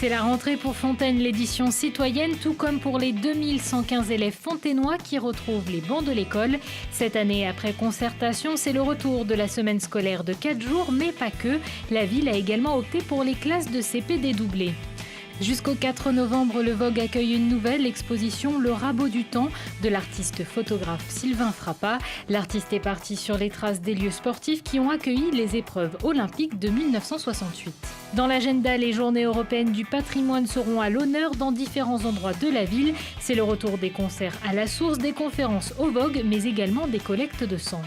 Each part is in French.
C'est la rentrée pour Fontaine, l'édition citoyenne, tout comme pour les 2115 élèves fontainois qui retrouvent les bancs de l'école. Cette année, après concertation, c'est le retour de la semaine scolaire de 4 jours, mais pas que. La ville a également opté pour les classes de CP dédoublées. Jusqu'au 4 novembre, le Vogue accueille une nouvelle exposition, Le Rabot du temps, de l'artiste photographe Sylvain Frappat. L'artiste est parti sur les traces des lieux sportifs qui ont accueilli les épreuves olympiques de 1968. Dans l'agenda, les journées européennes du patrimoine seront à l'honneur dans différents endroits de la ville. C'est le retour des concerts à la source, des conférences au Vogue, mais également des collectes de sang.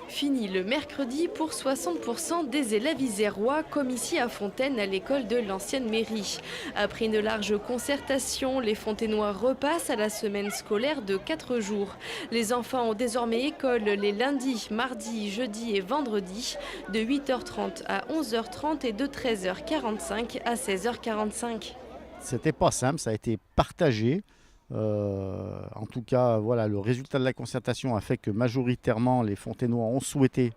Fini le mercredi pour 60% des élèves isérois, comme ici à Fontaine, à l'école de l'ancienne mairie. Après une large concertation, les Fontainois repassent à la semaine scolaire de 4 jours. Les enfants ont désormais école les lundis, mardis, jeudis et vendredis, de 8h30 à 11h30 et de 13h45 à 16h45. C'était pas simple, ça a été partagé. En tout cas, voilà, le résultat de la concertation a fait que majoritairement les Fontainois ont souhaité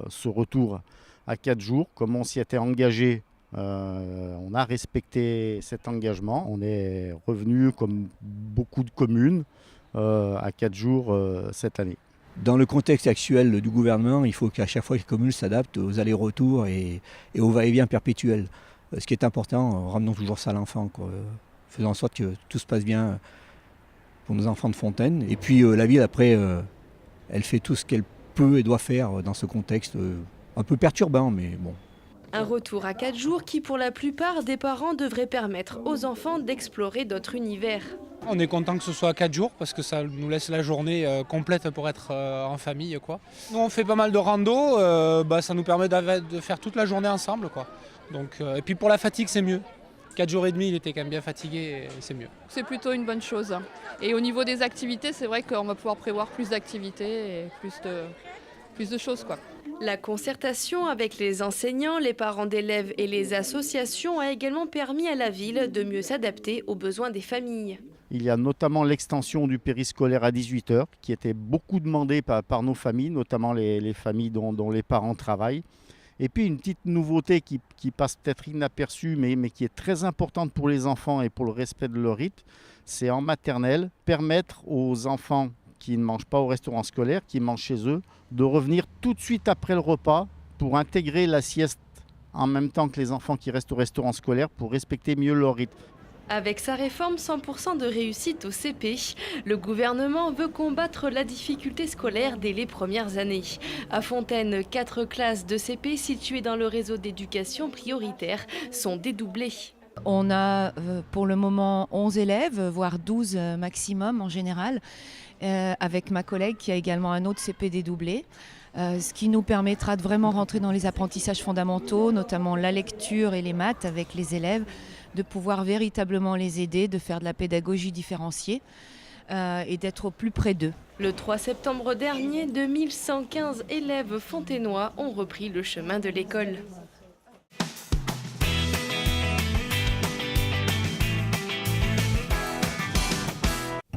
ce retour à 4 jours. Comme on s'y était engagé, on a respecté cet engagement. On est revenu, comme beaucoup de communes, à 4 jours cette année. Dans le contexte actuel du gouvernement, il faut qu'à chaque fois que les communes s'adaptent aux allers-retours et au va-et-vient perpétuel. Ce qui est important, ramenons toujours ça à l'enfant, quoi. Faisons en sorte que tout se passe bien pour nos enfants de Fontaine. Et puis la ville, après, elle fait tout ce qu'elle peut et doit faire dans ce contexte un peu perturbant, mais bon. Un retour à 4 jours qui, pour la plupart des parents, devrait permettre aux enfants d'explorer d'autres univers. On est content que ce soit à 4 jours parce que ça nous laisse la journée complète pour être en famille, quoi. Nous, on fait pas mal de rando, ça nous permet de faire toute la journée ensemble, quoi. Donc, et puis pour la fatigue, c'est mieux. 4 jours et demi, il était quand même bien fatigué, et c'est mieux. C'est plutôt une bonne chose. Et au niveau des activités, c'est vrai qu'on va pouvoir prévoir plus d'activités et plus de choses, quoi. La concertation avec les enseignants, les parents d'élèves et les associations a également permis à la ville de mieux s'adapter aux besoins des familles. Il y a notamment l'extension du périscolaire à 18h qui était beaucoup demandée par nos familles, notamment les familles dont les parents travaillent. Et puis une petite nouveauté qui passe peut-être inaperçue, mais qui est très importante pour les enfants et pour le respect de leur rythme, c'est en maternelle, permettre aux enfants qui ne mangent pas au restaurant scolaire, qui mangent chez eux, de revenir tout de suite après le repas pour intégrer la sieste en même temps que les enfants qui restent au restaurant scolaire pour respecter mieux leur rythme. Avec sa réforme 100% de réussite au CP, le gouvernement veut combattre la difficulté scolaire dès les premières années. À Fontaine, 4 classes de CP situées dans le réseau d'éducation prioritaire sont dédoublées. On a pour le moment 11 élèves, voire 12 maximum en général, avec ma collègue qui a également un autre CP dédoublé. Ce qui nous permettra de vraiment rentrer dans les apprentissages fondamentaux, notamment la lecture et les maths avec les élèves, de pouvoir véritablement les aider, de faire de la pédagogie différenciée et d'être au plus près d'eux. Le 3 septembre dernier, 2115 élèves fontainois ont repris le chemin de l'école.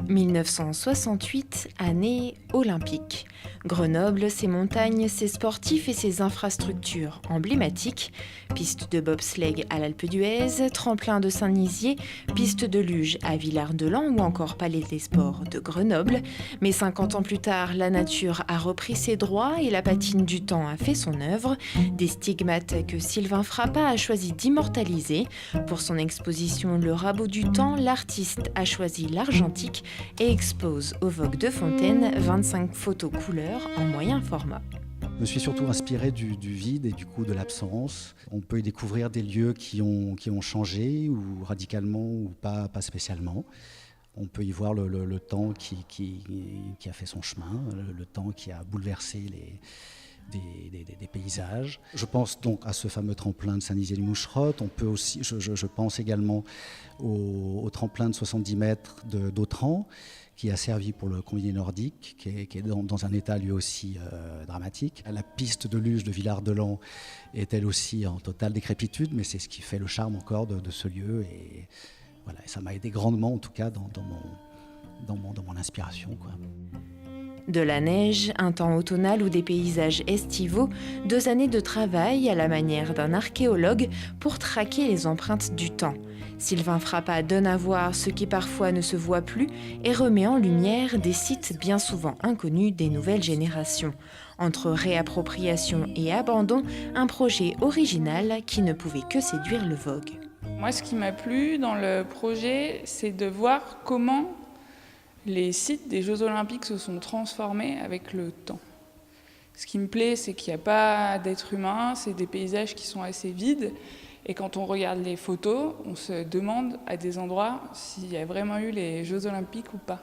« 1968, année olympique. Grenoble, ses montagnes, ses sportifs et ses infrastructures emblématiques. Piste de bobsleigh à l'Alpe d'Huez, tremplin de Saint-Nizier, piste de luge à Villard-de-Lans ou encore Palais des Sports de Grenoble. Mais 50 ans plus tard, la nature a repris ses droits et la patine du temps a fait son œuvre. Des stigmates que Sylvain Frappat a choisi d'immortaliser. Pour son exposition Le Rabot du temps, l'artiste a choisi l'argentique et expose au Vogue de Fontaine 25 photos couleurs en moyen format. Je me suis surtout inspiré du vide et du coup de l'absence. On peut y découvrir des lieux qui ont changé ou radicalement ou pas spécialement. On peut y voir le temps qui a fait son chemin, le temps qui a bouleversé des paysages. Je pense donc à ce fameux tremplin de Saint-Nizier-les-Moucherottes. On peut aussi, je pense également au tremplin de 70 mètres d'Autran, qui a servi pour le combiné nordique, qui est dans un état lui aussi dramatique. La piste de luge de Villard-de-Lans est elle aussi en totale décrépitude, mais c'est ce qui fait le charme encore de ce lieu. Et voilà, ça m'a aidé grandement, en tout cas, dans mon inspiration, quoi. De la neige, un temps automnal ou des paysages estivaux, 2 années de travail à la manière d'un archéologue pour traquer les empreintes du temps. Sylvain Frappat donne à voir ce qui parfois ne se voit plus et remet en lumière des sites bien souvent inconnus des nouvelles générations. Entre réappropriation et abandon, un projet original qui ne pouvait que séduire le Vogue. Moi, ce qui m'a plu dans le projet, c'est de voir comment les sites des Jeux Olympiques se sont transformés avec le temps. Ce qui me plaît, c'est qu'il n'y a pas d'être humain, c'est des paysages qui sont assez vides. Et quand on regarde les photos, on se demande à des endroits s'il y a vraiment eu les Jeux Olympiques ou pas.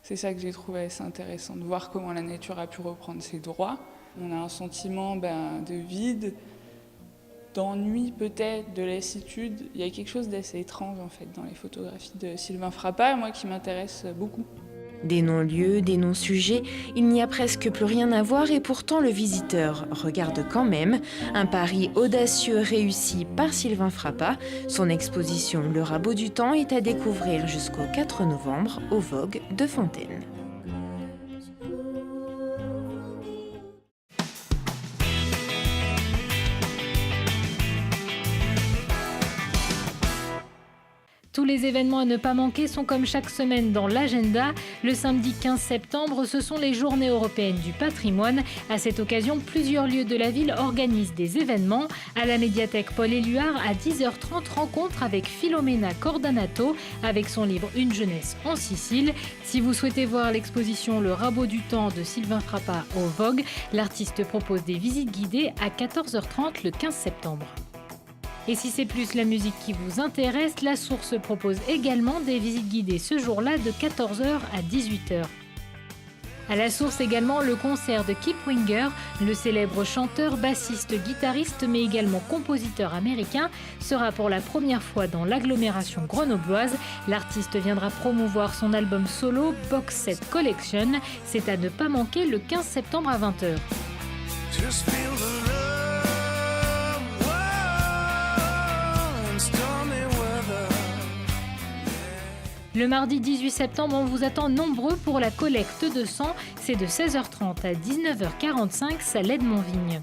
C'est ça que j'ai trouvé assez intéressant, de voir comment la nature a pu reprendre ses droits. On a un sentiment de vide, d'ennui peut-être, de lassitude. Il y a quelque chose d'assez étrange en fait dans les photographies de Sylvain Frappat, moi qui m'intéresse beaucoup. Des non-lieux, des non-sujets, il n'y a presque plus rien à voir et pourtant le visiteur regarde quand même. Un pari audacieux réussi par Sylvain Frappat. Son exposition Le Rabot du Temps est à découvrir jusqu'au 4 novembre au Vogue de Fontaine. Tous les événements à ne pas manquer sont comme chaque semaine dans l'agenda. Le samedi 15 septembre, ce sont les Journées européennes du patrimoine. À cette occasion, plusieurs lieux de la ville organisent des événements. À la médiathèque Paul-Éluard, à 10h30, rencontre avec Philomena Cordanato avec son livre Une jeunesse en Sicile. Si vous souhaitez voir l'exposition Le Rabot du Temps de Sylvain Frappat au Vogue, l'artiste propose des visites guidées à 14h30 le 15 septembre. Et si c'est plus la musique qui vous intéresse, La Source propose également des visites guidées ce jour-là de 14h à 18h. À La Source également le concert de Kip Winger, le célèbre chanteur, bassiste, guitariste mais également compositeur américain, sera pour la première fois dans l'agglomération grenobloise. L'artiste viendra promouvoir son album solo Box Set Collection. C'est à ne pas manquer le 15 septembre à 20h. Le mardi 18 septembre, on vous attend nombreux pour la collecte de sang. C'est de 16h30 à 19h45, Salais de Montvigne.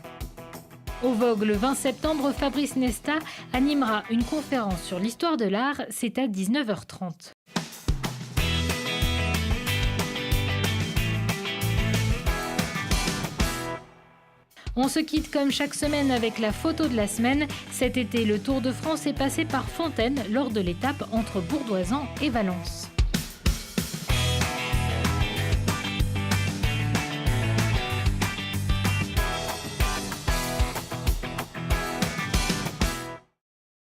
Au Vogue, le 20 septembre, Fabrice Nesta animera une conférence sur l'histoire de l'art. C'est à 19h30. On se quitte comme chaque semaine avec la photo de la semaine. Cet été, le Tour de France est passé par Fontaine lors de l'étape entre Bourdoisan et Valence.